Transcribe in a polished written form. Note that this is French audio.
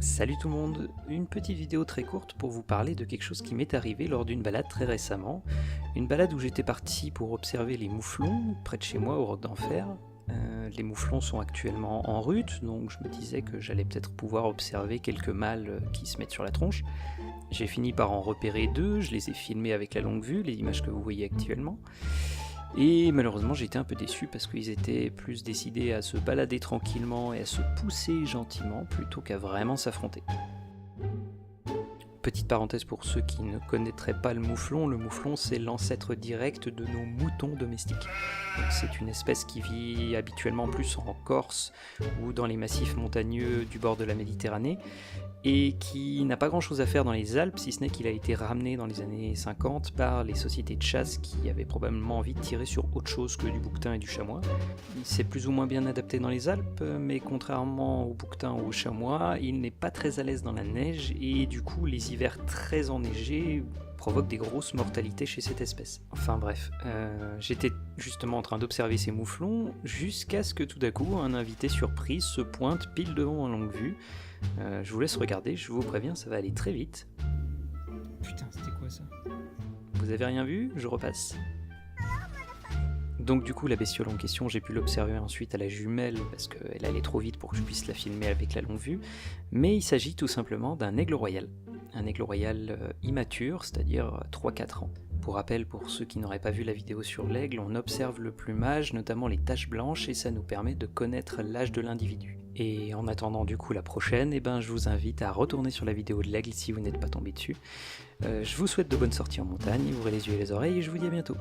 Salut tout le monde, une petite vidéo très courte pour vous parler de quelque chose qui m'est arrivé lors d'une balade très récemment. Une balade où j'étais parti pour observer les mouflons, près de chez moi au Roc d'Enfer. Les mouflons sont actuellement en rut, donc je me disais que j'allais peut-être pouvoir observer quelques mâles qui se mettent sur la tronche. J'ai fini par en repérer deux, je les ai filmés avec la longue vue, les images que vous voyez actuellement. Et malheureusement j'ai été un peu déçu parce qu'ils étaient plus décidés à se balader tranquillement et à se pousser gentiment plutôt qu'à vraiment s'affronter. Petite parenthèse pour ceux qui ne connaîtraient pas le mouflon c'est l'ancêtre direct de nos moutons domestiques. C'est une espèce qui vit habituellement plus en Corse ou dans les massifs montagneux du bord de la Méditerranée et qui n'a pas grand chose à faire dans les Alpes, si ce n'est qu'il a été ramené dans les années 50 par les sociétés de chasse qui avaient probablement envie de tirer sur autre chose que du bouquetin et du chamois. Il s'est plus ou moins bien adapté dans les Alpes, mais contrairement au bouquetin ou au chamois, il n'est pas très à l'aise dans la neige et du coup les hivers très enneigés provoquent des grosses mortalités chez cette espèce. Enfin bref, j'étais justement en train d'observer ces mouflons jusqu'à ce que tout d'un coup un invité surprise se pointe pile devant ma longue vue. Je vous laisse regarder, je vous préviens, ça va aller très vite. Putain, c'était quoi ça? Vous avez rien vu? Je repasse. Donc du coup la bestiole en question, j'ai pu l'observer ensuite à la jumelle parce qu'elle allait trop vite pour que je puisse la filmer avec la longue vue, mais il s'agit tout simplement d'un aigle royal. Un aigle royal immature, c'est-à-dire 3-4 ans. Pour rappel, pour ceux qui n'auraient pas vu la vidéo sur l'aigle, on observe le plumage, notamment les taches blanches, et ça nous permet de connaître l'âge de l'individu. Et en attendant du coup la prochaine, je vous invite à retourner sur la vidéo de l'aigle si vous n'êtes pas tombé dessus. Je vous souhaite de bonnes sorties en montagne, ouvrez les yeux et les oreilles et je vous dis à bientôt.